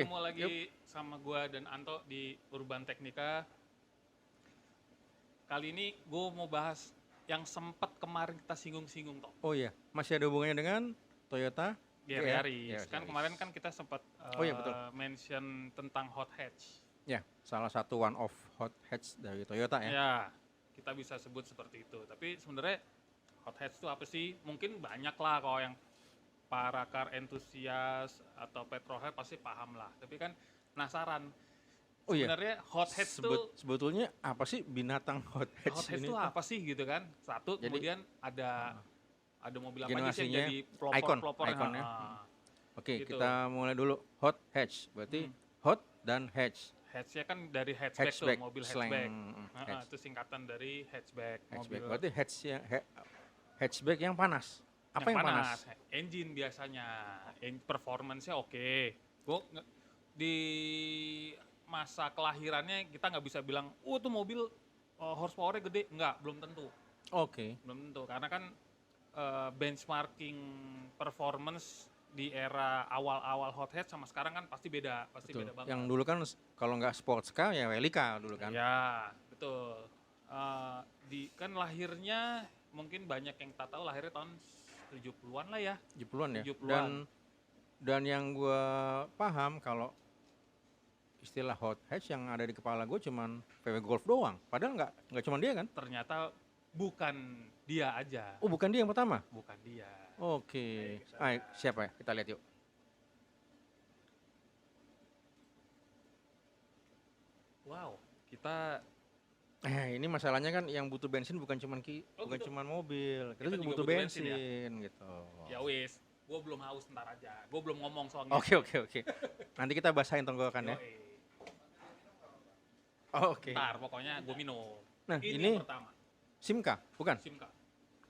ketemu lagi sama gua dan Anto di Urban Teknika. Kali ini gue mau bahas yang sempat kemarin kita singgung-singgung toh. Oh iya, masih ada hubungannya dengan Toyota GR Yaris. Kan Yaris. kemarin kan kita sempat Oh iya, betul. mention tentang hot hatch. Ya, salah satu one of hot hatch dari Toyota ya. Ya, kita bisa sebut seperti itu. Tapi sebenarnya hot hatch itu apa sih? Mungkin banyak lah kalau yang para car enthusiast atau petrolhead pasti paham lah. Tapi kan penasaran. Oh iya. Sebenarnya hot hatch itu sebetulnya apa sih binatang hot hatch hot hatch ini? itu apa sih gitu kan? Satu, Jadi, kemudian ada mobil apa aja sih yang generasinya jadi ikonnya. pelopor. Oke, gitu. kita mulai dulu hot hatch. Berarti hot dan hatch. Hatch-nya kan dari hatchback tuh, mobil slang hatchback. hatch. Itu singkatan dari hatchback. Hatchback. Mobil Berarti hatchback yang panas. Apa yang panas? Engine biasanya, performance-nya oke. Di masa kelahirannya kita nggak bisa bilang, tuh mobil horsepower-nya gede. Enggak, belum tentu. Oke. Belum tentu, karena kan benchmarking performance di era awal-awal hot hatch sama sekarang kan pasti beda Betul. beda banget. Yang dulu kan kalau nggak sports car ya rally car dulu kan. Ya, betul. Kan lahirnya mungkin banyak yang tak tahu lahirnya tahun 70-an lah ya. 70-an ya. 70-an. Dan yang gue paham kalau istilah hot hatch yang ada di kepala gue cuman VW Golf doang. Padahal nggak cuma dia kan? Ternyata bukan dia aja. Oh, bukan dia yang pertama? Bukan dia. Oke. Siapa ya? Kita lihat yuk. Wow, kita Ini masalahnya kan yang butuh bensin bukan cuman gitu. mobil. Kita juga butuh bensin gitu. Ya wis, gue belum haus ntar aja. Gue belum ngomong soalnya. Oke. Nanti kita basahin tenggorokan ya. Oke. Ntar pokoknya gue minum. Nah, ini yang ini pertama. Simca, bukan?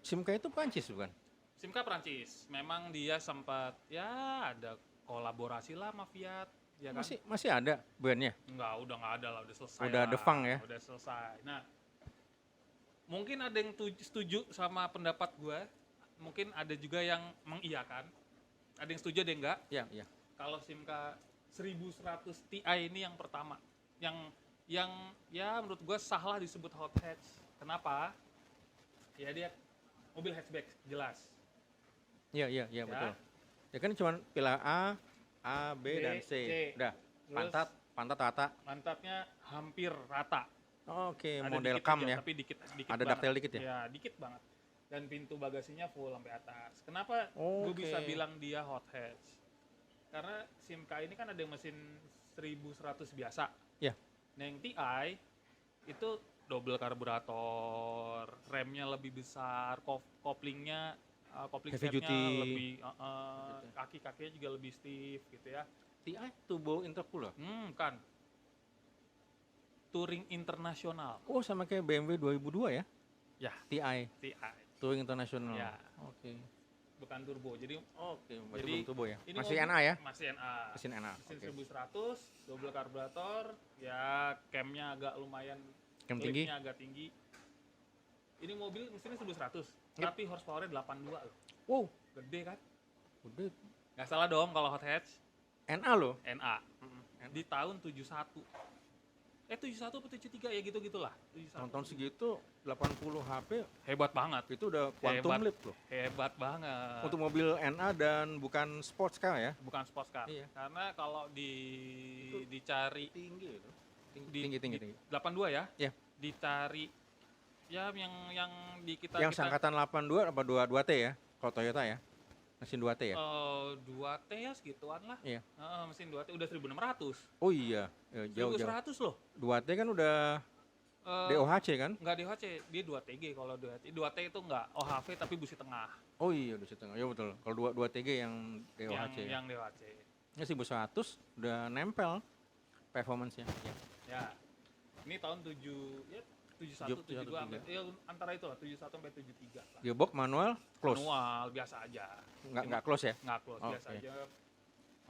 Simca itu Prancis bukan? Simca Prancis. Memang dia sempat ada kolaborasi lah sama Fiat. Ya kan? Masih ada brandnya? Enggak, udah nggak ada lah, udah selesai. Udah defang ya? Udah selesai. Nah, mungkin ada yang setuju sama pendapat gue. Mungkin ada juga yang mengiyakan. Ada yang setuju, ada yang enggak. Iya. Kalau Simca 1100 Ti ini yang pertama. Yang ya menurut gue salah disebut hot hatch. Kenapa? Ya dia mobil hatchback, jelas. Iya, betul. Ya kan cuma pilar A, B, dan C. Udah, pantat rata. Pantatnya hampir rata. Oke, Ada model dikit cam aja, ya. Tapi dikit ada detail dikit ya? Ya, dikit banget. Dan pintu bagasinya full sampai atas. Kenapa gue bisa bilang dia hot hatch? Karena Simca ini kan ada yang mesin 1100 biasa. Iya. Nah yang TI itu double karburator, remnya lebih besar, koplingnya kopling Heavy setnya duty. lebih, kaki-kakinya juga lebih stiff gitu ya. TI turbo intercooler? Kan. Touring internasional. Oh, sama kayak BMW 2002 ya? Ya. TI. Touring internasional. Ya. Oke. Bukan turbo. Jadi belum turbo ya? ini Masih mobil, NA ya? Masih NA. Mesin NA. Mesin 1100, double karburator, ya camnya agak lumayan, Cam tinggi? clipnya agak tinggi. Ini mobil mesinnya 1100, tapi horsepower-nya 82 loh. Wow, Gede kan? udah Nggak salah dong kalau hot hatch. NA loh. NA. Di tahun 71. 71 atau 73 ya gitu-gitulah. 71. Tahun-tahun segitu 80 HP Hebat banget. itu udah quantum leap loh. Hebat banget. Untuk mobil NA dan bukan sports car ya? Bukan sports car. Iya. Karena kalau dicari Tinggi itu. tinggi. 82 ya? Iya. Dicari ya yang di kita Yang sangkatan 82 apa 22T ya? Kalau Toyota ya? Mesin 2T ya? 2T ya segituan lah. Iya. Mesin 2T udah 1600. Oh iya, jauh. 1100 loh. 2T kan udah DOHC kan? Enggak DOHC, dia 2TG kalau 2T. 2T itu enggak OHV tapi busi tengah. Oh iya, udah setengah. Ya betul. Kalau 2TG yang DOHC. Yang DOHC. Ya 1100 udah nempel performance-nya. Ya. Ini tahun 71, 72, ya antara itu lah, 71 sampai 73 lah. Gearbox manual close? Manual, biasa aja. Nggak close ya? Nggak close, biasa Okay. aja.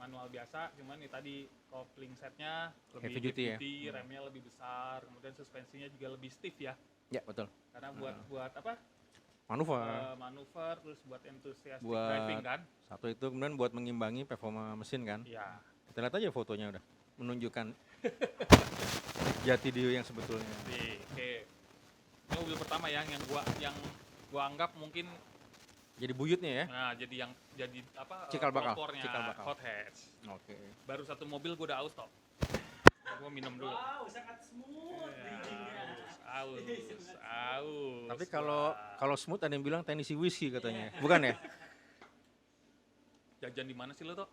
Manual biasa, cuman ini tadi kopling setnya lebih Heavy duty ya? remnya lebih besar, kemudian suspensinya juga lebih stiff ya. Ya betul. Karena buat apa? Manuver. Terus buat enthusiastic Buat driving kan? satu itu kemudian buat mengimbangi performa mesin kan? Iya. Kita lihat aja fotonya udah menunjukkan jati diri yang sebetulnya. Nih, oke. Ini mobil pertama yang gua anggap mungkin Jadi buyutnya ya. nah jadi apa Cikal bakal, pelopornya cikal bakal. hot hatch. Oke. Baru satu mobil gua udah aus stop. Gua minum dulu. Wow, sangat smooth bridgingnya. Aus. Tapi kalau Wah. smooth ada yang bilang Tennessee whiskey katanya. Bukan ya? Jajan di mana sih lo, Tok?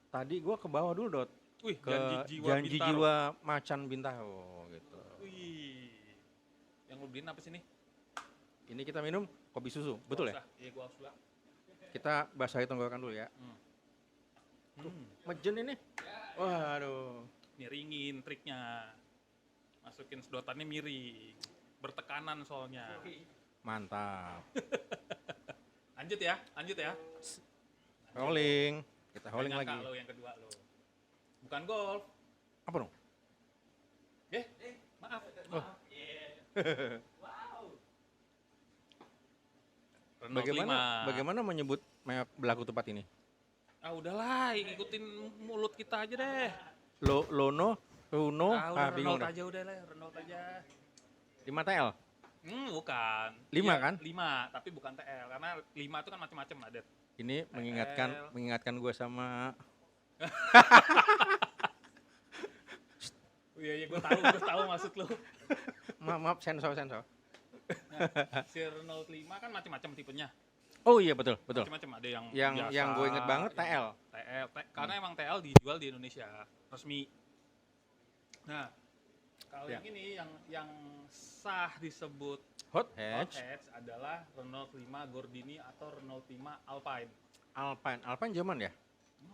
Tadi gua ke bawah dulu, Dot. Wih, Ke Janji Janji Bintaro. Jiwa Macan Bintaro gitu. Wih. Yang lo beliin apa sih nih? Ini kita minum kopi susu, betul ya? Iya, gua haus lah. Kita basahi tenggorokan dulu ya. Mejen ini. Waduh. Miringin triknya. Masukin sedotannya miring. Bertekanan soalnya. Mantap. Lanjut ya. Rolling. Kita rolling Nyangka lagi. lo yang kedua lo. Bukan golf. Apa dong? Maaf. Oh. Wow. Renault 5. Bagaimana menyebut merek belaku tempat ini? Ah udahlah, ikutin mulut kita aja deh. Lono, Runo, Udah bingung Renault dah. aja udah lah, Renault aja. 5 TL. Bukan. 5 Iya, kan? 5, tapi bukan TL karena 5 itu kan macam-macam ada. Ini mengingatkan gue sama Iya, gue tahu maksud lu. maaf sensor. Si Renault 5 kan macam-macam tipenya. Oh iya betul. Macam-macam ada yang Yang gue inget banget TL. Karena emang TL dijual di Indonesia resmi. Nah, kalau Ya. yang ini yang sah disebut Hot hot hatch, hatch adalah Renault 5 Gordini atau Renault 5 Alpine. Alpine Jerman ya?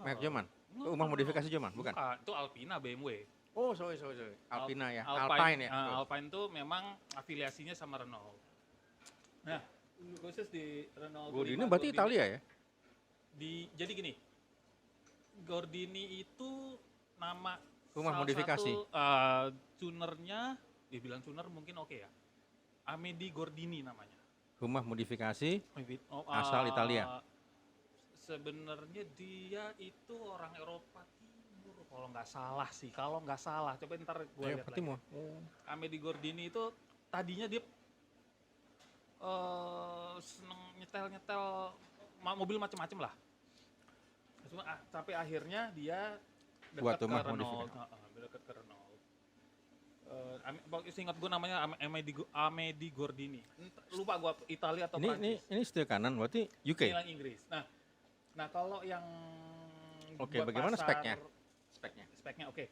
Merek Jerman? Rumah modifikasi Jerman, bukan? Itu Alpina BMW. Oh sorry. Alpina ya, Alpine ya. Alpine itu memang afiliasinya sama Renault. Nah, khusus di Renault Gordini 5 berarti Italia ya? Jadi gini, Gordini itu nama Rumah salah modifikasi. satu tunernya, dibilang tuner mungkin oke ya. Amedi Gordini namanya. Rumah modifikasi Oh, asal Italia. Sebenarnya dia itu orang Eropa Timur kalau nggak salah sih. Kalau nggak salah, coba ntar gue lihat lagi. Timur. Amedi Gordini itu tadinya dia seneng nyetel mobil macam-macam lah. Cuma, tapi akhirnya dia Buat dekat rumah ke Renault. modifikasi. Dekat ke Renault. Ingat gue namanya Amedi Gordini. Lupa gue Italia atau Prancis. Ini setir kanan berarti UK. Ini yang Inggris. Nah kalau yang Oke, buat bagaimana pasar- speknya? Speknya oke.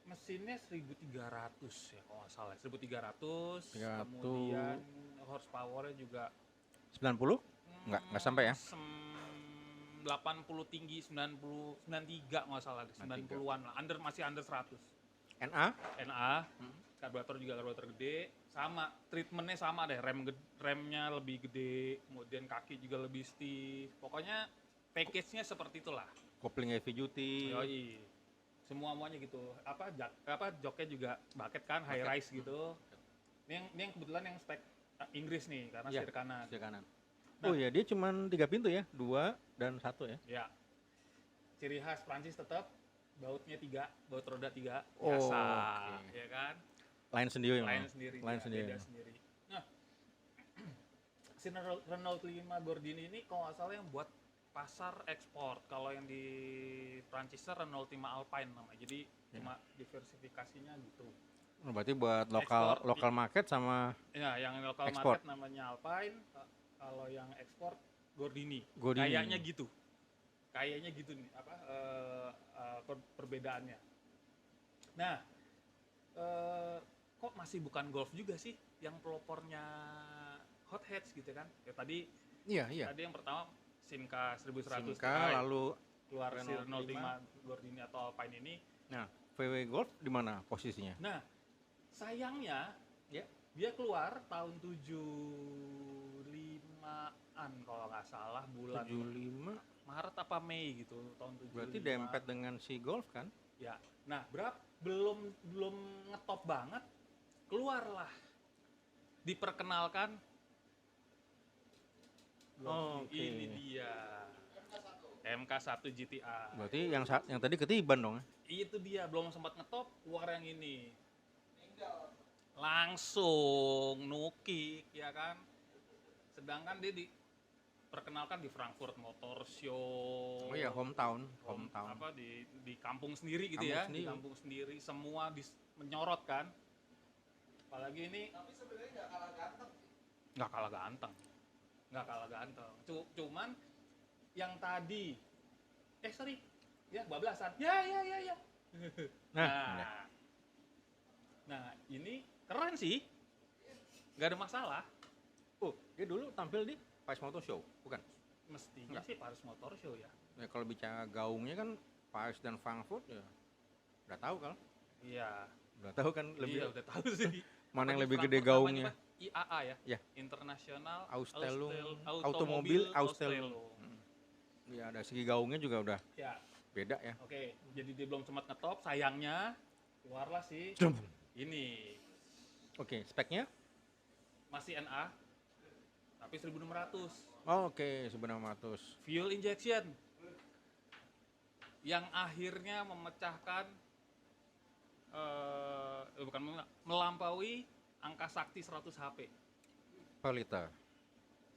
Mesinnya 1300 ya kalau nggak salah. 1300. 300. Kemudian horsepower-nya juga 90? Nggak sampai ya? 80 tinggi, 90, 93 nggak salah, 90-an lah. Masih under 100. NA? NA, karburator juga karburator gede, sama treatmentnya sama deh, remnya lebih gede, kemudian kaki juga lebih stiff, pokoknya package-nya seperti itulah. Kopling heavy duty. Yoi, semuanya gitu. Joknya juga bucket kan, high rise gitu. Ini yang kebetulan yang spek Inggris nih, karena Iya, setir kanan. Setir kanan. Nah. Oh ya, dia cuma 3 pintu ya, 2 dan 1 ya. Ya, ciri khas Prancis tetap bautnya 3, baut roda 3, Oh, biasa, oke. ya kan? Lain sendiri Lain memang. sendiri, Lain dia, sendiri. beda sendiri. Nah, si Renault 5 Gordini ini kalau nggak salah yang buat pasar ekspor. Kalau yang di Prancis Renault 5 Alpine namanya. Jadi cuma diversifikasinya gitu. Oh, berarti buat Ekspor, lokal market sama Ya, yang local Ekspor. market namanya Alpine. Kalau yang ekspor Gordini. Gordini. Kayaknya gitu. Kayaknya gitu nih perbedaannya. Nah, kok masih bukan Golf juga sih yang pelopornya hot hatch gitu kan? Ya tadi Iya. yang pertama Simca 1100 Simca, lalu keluar si Renault Renault 5 Gordini atau Alpine ini. nah, VW Golf di mana posisinya? Nah, sayangnya Ya. dia keluar tahun 75-an kalau nggak salah, bulan 75 Maret apa Mei gitu, tahun 75. berarti dempet dengan si Golf kan? Ya. Nah, belum ngetop banget, keluarlah. Diperkenalkan. Oh, oke. Ini dia. MK1 GTI. Berarti yang tadi ketiban dong ya? Itu dia, belum sempat ngetop, keluar yang ini. Langsung nukik, ya kan. Sedangkan dia diperkenalkan di Frankfurt Motor Show. Oh iya, hometown. Apa di kampung sendiri gitu Kampung ya, sendiri. di kampung sendiri semua menyorot kan. Apalagi ini Tapi sebenarnya nggak kalah ganteng. nggak kalah ganteng, nggak kalah ganteng. Cuman yang tadi, sorry, ya bablasan. Ya. Nah, Nah, ini keren sih, nggak ada masalah. oh, dia dulu tampil di Paris Motor Show, bukan? Mestinya Nggak. sih Paris Motor Show ya. Ya, kalau bicara gaungnya kan Paris dan Frankfurt ya udah tahu kan? Iya. Udah tahu kan lebih Iya udah tahu sih. mana yang Apa lebih di gede Frankfurt namanya gaungnya? apa? IAA ya? Ya. International Ausstellung, Automobil Ausstellung. Ya dari segi gaungnya juga udah Ya, beda ya. oke. Jadi dia belum sempat ngetop, sayangnya keluarlah sih ini Oke, speknya? masih NA tapi 1600 Oh, oke, 900. fuel injection yang akhirnya memecahkan melampaui angka sakti 100 HP. Per liter.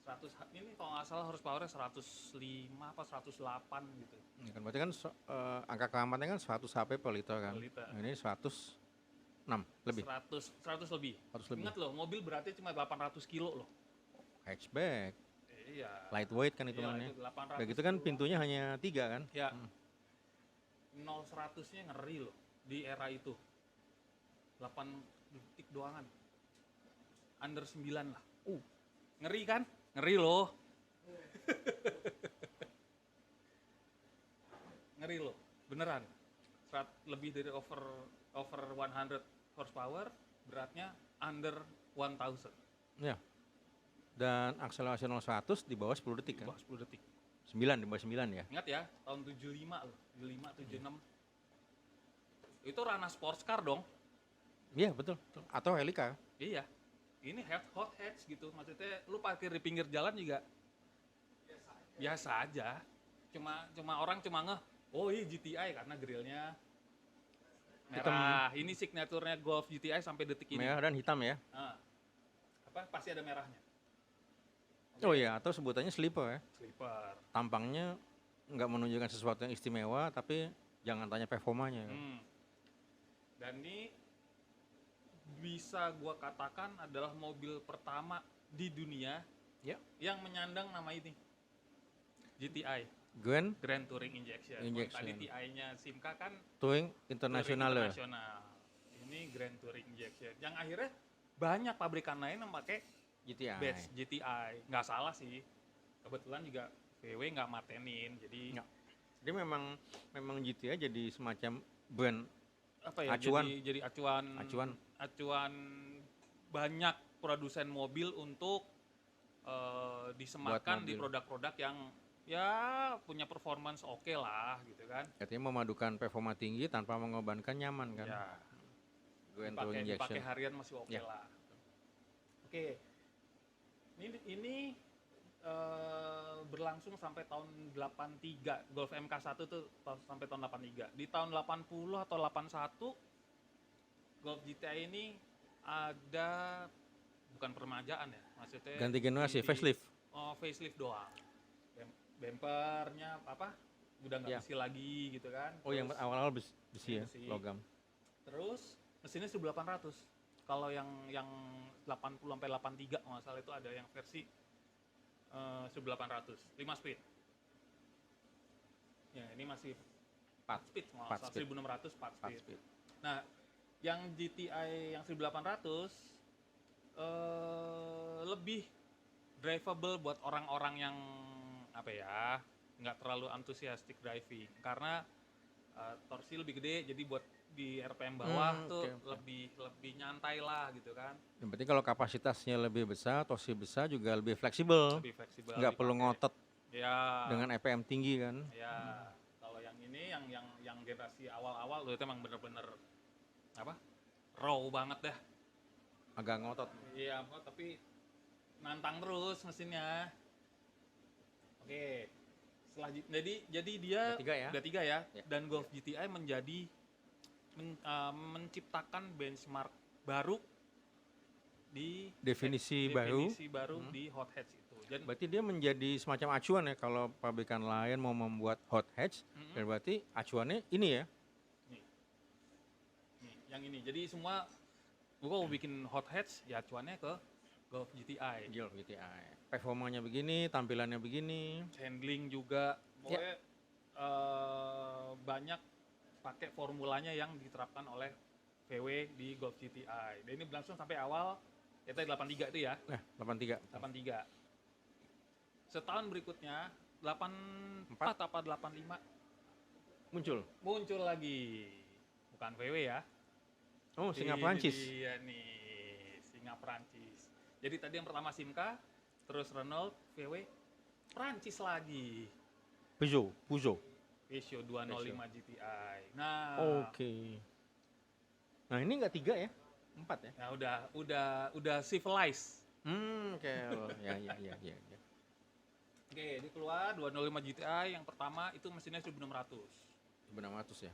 100 ini kalau nggak salah horsepower-nya 105 apa 108 gitu. Ya kan berarti kan angka keramatnya kan 100 HP per liter kan. Per liter. Nah, ini 106 lebih. 100 lebih. 100 lebih. Ingat loh, mobil beratnya cuma 800 kilo loh. Hatchback, Iya. lightweight kan Iya, hitungannya. itu 800 Kayak gitu kan kilo. pintunya hanya 3 kan. Ya. 0-100-nya ngeri loh di era itu. 8 detik doangan. Under 9 lah. Ngeri kan? Ngeri loh. Ngeri loh. Beneran. Lebih dari over 100 horsepower, beratnya under 1000. Ya. Dan akselerasi 0-100 di bawah 10 detik Di kan. bawah 10 detik. 9 di bawah 9 ya. Ingat ya, tahun 75 loh. 75, 76. Itu ranah sports car dong. Iya, betul, betul. Atau Helica. Iya. Ini hot hatch gitu. Maksudnya lu parkir di pinggir jalan juga biasa aja. Cuma orang cuma oh iya GTI karena grillnya merah. Ini signaturnya Golf GTI sampai detik ini. Merah dan hitam ya. Ah. Pasti ada merahnya. Oh iya, atau sebutannya sleeper ya. Slipper. Tampangnya nggak menunjukkan sesuatu yang istimewa, tapi jangan tanya performanya. Dan ini bisa gua katakan adalah mobil pertama di dunia Ya. yang menyandang nama ini. GTI, Grand Grand Touring Injection. Injection. Tadi TI-nya Simca kan Touring International. Touring International. Ini Grand Touring Injection. Yang akhirnya banyak pabrikan lain yang pakai GTI. badge GTI. Nggak salah sih. Kebetulan juga VW nggak matenin. Jadi Nggak. Jadi memang GTI jadi semacam brand apa ya? Acuan. Jadi acuan banyak produsen mobil untuk disematkan Buat di mobil. produk-produk yang ya punya performance oke lah gitu kan. katanya memadukan performa tinggi tanpa mengorbankan nyaman kan. Ya. Grand Touring Dipakai Injection. harian masih oke Ya. lah. Oke. Ini berlangsung sampai tahun 83. Golf MK1 tuh sampai tahun 83. Di tahun 80 atau 81 Golf GTI ini ada bukan permajaan ya, maksudnya Ganti generasi, di- facelift. Oh, facelift doang. Bempernya apa? Udah nggak Ya. besi lagi gitu kan. Oh, yang Terus- awal-awal besi ya, besi. logam. Terus mesinnya 1800. Kalau yang 80 sampai 83 nggak salah itu ada yang versi 1800, 5 speed. Ya, ini masih 4 speed, nggak Empat salah, speed. 1600 4 4 speed. speed. Nah, yang GTI yang 1800 lebih drivable buat orang-orang yang apa ya, nggak terlalu enthusiastic driving karena torsi lebih gede, jadi buat di RPM bawah tuh oke. lebih nyantai lah gitu kan, Yang penting kalau kapasitasnya lebih besar, torsi besar juga lebih fleksibel. lebih fleksibel. Nggak perlu dipakai. ngotot Ya. dengan RPM tinggi kan. Ya, kalau yang ini yang generasi awal-awal itu emang bener-bener apa? Raw banget dah. Agak ngotot. Iya, tapi nantang terus mesinnya. Oke. Jadi dia Udah 3 ya. udah 3 ya. Ya. Dan Golf GTI menjadi menciptakan benchmark baru di Definisi baru. di hot hatch itu. Dan Berarti dia menjadi semacam acuan ya kalau pabrikan lain mau membuat hot hatch, dan berarti acuannya ini ya. nih, yang ini. Jadi semua gua mau bikin hot hatch ya acuannya ke Golf GTI. Golf GTI. Performanya begini, tampilannya begini. Handling juga pokoknya banyak pakai formulanya yang diterapkan oleh VW di Golf GTI. Dan ini berlangsung sampai awal ya tadi 83 itu ya. Nah, 83. 83. Setahun berikutnya 84 apa 85 muncul lagi. Bukan VW ya. Oh, singa Ini Prancis. Iya nih, singa Prancis. Jadi tadi yang pertama Simca, terus Renault, VW, Prancis lagi. Peugeot. Peugeot 205 GTI. Nah, Oke. Nah, ini nggak 3 ya? 4 ya? ya udah civilized. Oke. Ya. Oke, ini keluar 205 GTI yang pertama itu mesinnya 1600. 1600 ya.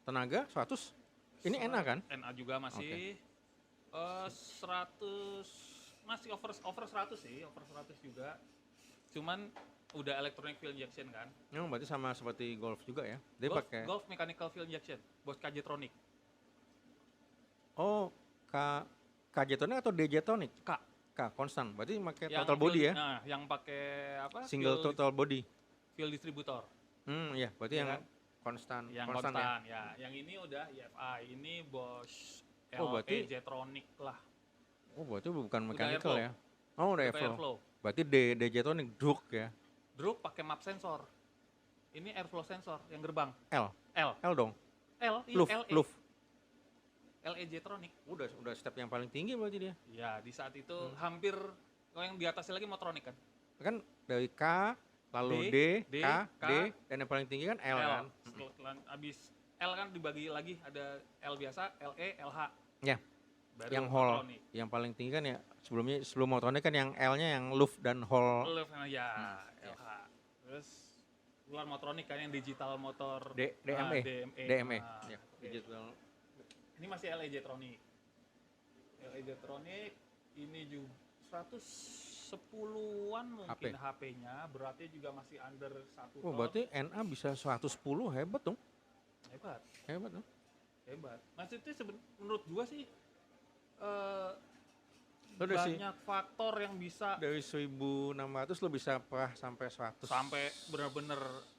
Tenaga 100. Ini NA kan? NA juga masih 100 masih over 100 sih, over 100 juga. Cuman udah electronic fuel injection kan. Berarti sama seperti Golf juga ya. Dia Golf, pakai Golf mechanical fuel injection, bos KJ-tronic. Oh, KJ-tronic atau DJ-tronic? K. Konstan. Berarti pakai Yang total body fuel- ya? Nah, yang pakai apa? Single total body. Fuel distributor. Iya, berarti Iya yang kan? konstan. Yang konstan konstan ya. Yang ini udah EFI, ini Bosch Oh, berarti- LE-Jetronic lah. Oh, berarti bukan Udah mechanical airflow. ya? Oh, udah Udah airflow. airflow. Berarti DJ-tronic druk ya? Druk pakai map sensor. Ini airflow sensor yang gerbang. L L dong. iya, Luft, LE. luft. LE-Jetronic. Udah step yang paling tinggi berarti dia. Ya, di saat itu hampir kalau yang di atasnya lagi Motronic kan. Kan dari K, lalu D, D, K, K, D, dan yang paling tinggi kan L kan? Setelah abis L kan dibagi lagi ada L biasa, LE, LH. Ya. Baru Yang hall, Motronic. yang paling tinggi kan ya sebelum Motronic kan yang L-nya yang luft dan hall Lift, ya, LH. Terus keluar Motronic kan yang digital motor DME. DME. DME. Nah, Ya, oke. digital. Ini masih LE Jetronic. LE Jetronic ini juga 110-an mungkin HP. HP-nya, beratnya juga masih under 1 Oh, ton. berarti NA bisa 110, hebat dong. Hebat, Hebat dong. hebat. Maksudnya menurut gua sih Lo dari banyak faktor yang bisa dari 1600 lo bisa perah sampai 100. sampai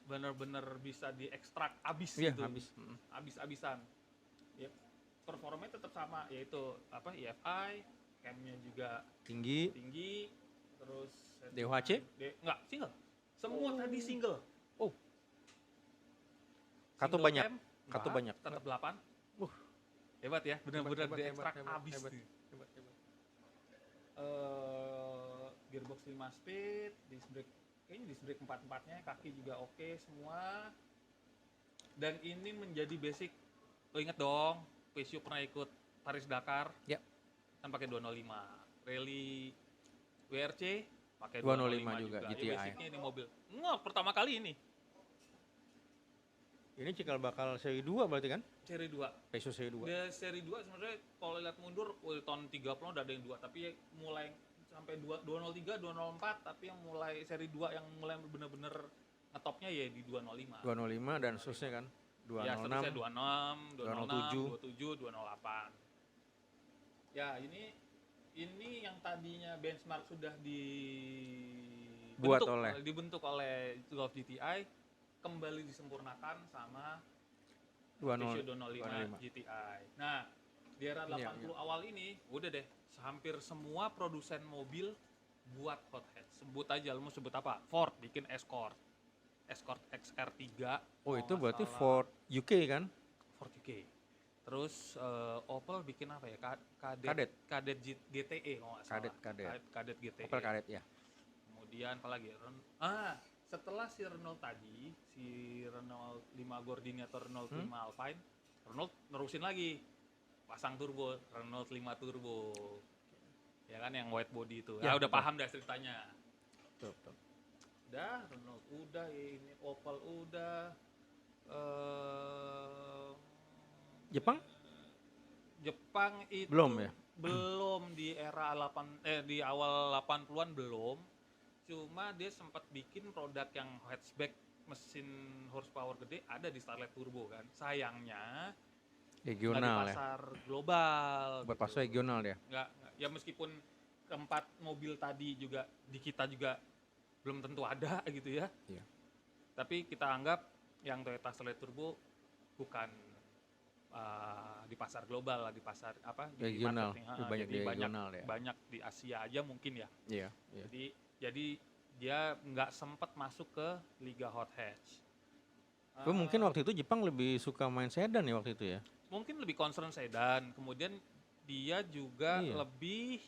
bener-bener bisa diekstrak abis Iya, gitu. habis. Abis-abisan. Ya, performanya tetap sama, yaitu apa EFI, cam-nya juga Tinggi. tinggi, terus DOHC? Enggak, single. Semua tadi single. Oh. Kartu Single banyak. cam, Kartu enggak, banyak. tetap 8. Uh. Hebat ya, benar-benar Hebat, diekstrak hebat, abis hebat. tuh. Hebat. Gearbox 5 speed, disc brake, kayaknya disc brake 4-4-nya, kaki juga oke semua. Dan ini menjadi basic. Lo inget dong, Peugeot pernah ikut Paris Dakar. Ya. Kan pakai 205. Rally WRC pakai 205 juga, Ini GTI. basicnya ini mobil. Nggak, pertama kali ini. Ini cikal bakal seri 2 berarti kan? Seri 2. Peugeot seri 2. Dia seri 2 sebenarnya kalau lihat mundur tahun 30 udah ada yang 2, tapi mulai sampai 203, 204, tapi yang mulai seri 2 yang mulai bener-bener ngetopnya ya di 205. 205 dan seterusnya kan? Ya, seterusnya 206. 26, 206, 207, 208. Ya, ini yang tadinya benchmark sudah dibentuk oleh Golf GTI, kembali disempurnakan sama Peugeot 205 GTI. Nah, di era 80 awal ini, udah deh, hampir semua produsen mobil buat hot hatch. Sebut aja, lu mau sebut apa? Ford bikin Escort XR3. Oh, kalau itu nggak berarti salah. Ford UK kan? Ford UK. Terus Opel bikin apa ya? Kadett GTE kalau nggak salah. Kadett GTE. Opel Kadett ya. Kemudian apa lagi? Setelah si Renault tadi, si Renault 5 Gordini atau Renault 5 Alpine, Renault nerusin lagi. Pasang turbo, Renault 5 Turbo. Ya kan yang white body itu. Ya, Udah betul. paham dah ceritanya. Betul. Udah, Renault udah, ini Opel udah. eh Jepang? Jepang itu Belum ya? belum di era di awal 80-an belum. Cuma dia sempat bikin produk yang hatchback mesin horsepower gede ada di Starlet Turbo kan. Sayangnya nggak di Regional ya. pasar global. Buat gitu. pasar regional dia. Nggak, ya meskipun keempat mobil tadi juga di kita juga belum tentu ada gitu ya. Iya. Tapi kita anggap yang Toyota Starlet Turbo bukan di pasar global lah, di pasar apa di Regional, market, lebih banyak jadi di banyak regional ya. banyak di Asia aja mungkin ya. Iya, iya. Jadi dia nggak sempat masuk ke Liga Hot Hatch. Tapi mungkin waktu itu Jepang lebih suka main sedan ya waktu itu ya. Mungkin lebih concern sedan, kemudian dia juga Iya. lebih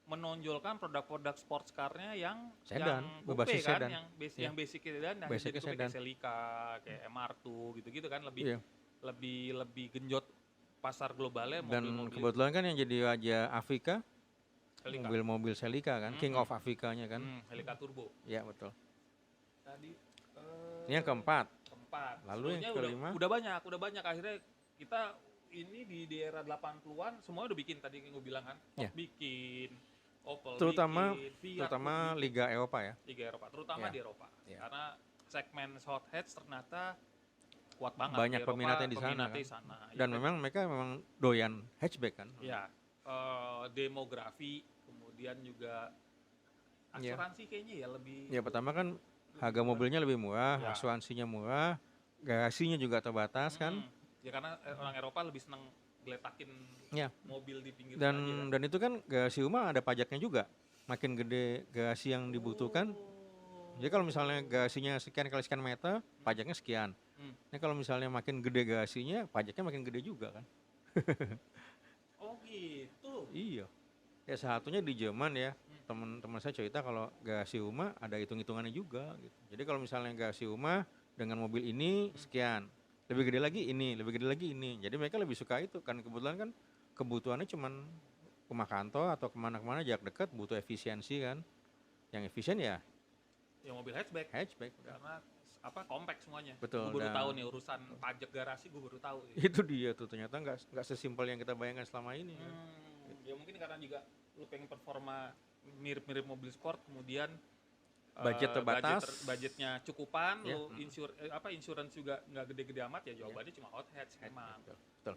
menonjolkan produk-produk sports car-nya yang Sedan, yang berbasis coupe kan, sedan. yang basic Iya. yang basic sedan, yang Basicnya jadi coupe sedan. kayak Celica, kayak MR2 gitu-gitu kan lebih Iya. lebih genjot pasar globalnya Dan mobil-mobil kebetulan kan yang jadi raja Afrika Celica. mobil-mobil Celica kan, King Mhm. of Afrikanya kan. Celica Turbo. Iya betul. Tadi Ini yang keempat. keempat. Lalu yang Sebenarnya kelima? udah banyak akhirnya kita ini di era 80-an semuanya udah bikin tadi yang gue bilang kan. Ford Iya. bikin, Opel Terutama bikin, Fiat terutama bikin. Liga Eropa ya. Liga Eropa, terutama Iya. di Eropa. Iya. Karena segmen hot hatch ternyata kuat banget. Banyak di Eropa, peminatnya di sana peminatnya kan. di sana. Dan Ya, memang mereka memang doyan hatchback kan. ya demografi, kemudian juga Iya. asuransi kayaknya ya lebih. Ya pertama kan harga mobilnya lebih murah, Ya. asuransinya murah, garasinya juga terbatas kan. Ya karena orang Eropa lebih seneng geletakin Ya. mobil di pinggir Dan aja kan. dan itu kan garasi rumah ada pajaknya juga. Makin gede garasi yang dibutuhkan. Jadi kalau misalnya garasinya sekian kali sekian meter, pajaknya sekian. Ini kalau misalnya makin gede garasinya, pajaknya makin gede juga kan. Oh gitu. Iya. Ya satunya di Jerman ya. Teman-teman saya cerita kalau garasi rumah ada hitung-hitungannya juga gitu. Jadi kalau misalnya garasi rumah dengan mobil ini sekian, lebih gede lagi ini, lebih gede lagi ini. Jadi mereka lebih suka itu kan kebetulan kan kebutuhannya cuman rumah kantor atau kemana-kemana jarak dekat butuh efisiensi kan. Yang efisien ya Ya mobil hatchback. hatchback. Karena apa kompak semuanya. Betul, Gue baru dan- tahu nih urusan pajak garasi gue baru tahu. Itu dia tuh ternyata nggak sesimpel yang kita bayangkan selama ini. Kan. Ya mungkin karena juga lu pengen performa mirip-mirip mobil sport, kemudian Budget terbatas. budgetnya cukupan, Ya, lu insurance juga nggak gede-gede amat ya jawabannya cuma hot hatch memang. Betul.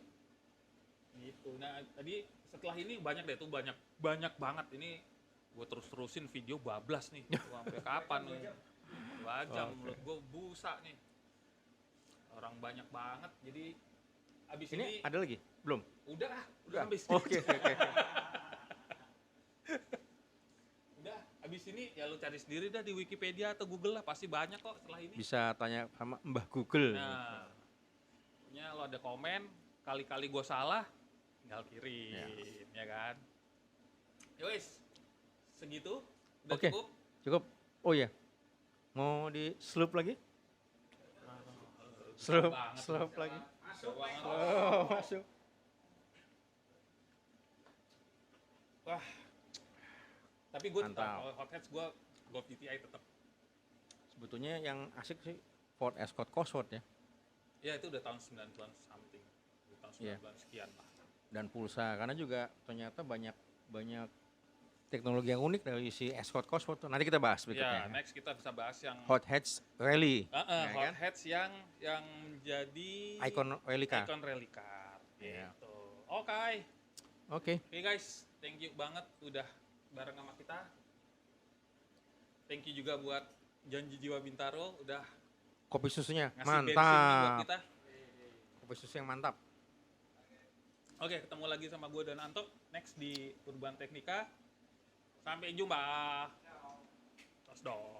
Gitu. Nah tadi setelah ini banyak deh tuh banyak banget ini gue terus-terusin video bablas nih sampai kapan nih 2 jam Oke. menurut gue busa nih orang banyak banget jadi abis Ini ini ada lagi? Belum? udah habis Oke. udah abis ini ya lu cari sendiri dah di Wikipedia atau Google lah pasti banyak kok setelah ini. Bisa tanya sama Mbah Google. Nah, pokoknya lo ada komen, kali-kali gue salah, tinggal kirim, ya kan? Yowis, segitu, udah Oke. cukup. Cukup. Oh iya. Mau di slope lagi? Slope lagi. Masuk banget. Oh, masuk. Wah, tapi gue tetap, Mantap. kalau hot hatch gue Golf GTI tetap. Sebetulnya yang asik sih Ford Escort Cosworth ya. Ya itu udah tahun 90-an something, udah tahun 90-an Iya. sekian lah. Dan pulsa karena juga ternyata banyak teknologi yang unik dari si Escort Cosworth tuh. Nanti kita bahas Ya, berikutnya. next kita bisa bahas yang Hot Hatch Rally. Ya hot kan? hatch yang menjadi Icon rally car. icon rally car. Iya. Gitu. Oke. Oke. Oke guys, thank you banget udah bareng sama kita. Thank you juga buat Janji Jiwa Bintaro udah Kopi susunya ngasih bensin nih buat mantap. kita. Kopi susu yang mantap. Oke, ketemu lagi sama gue dan Anto next di Urban Teknika. Sampai jumpa. Tos dong.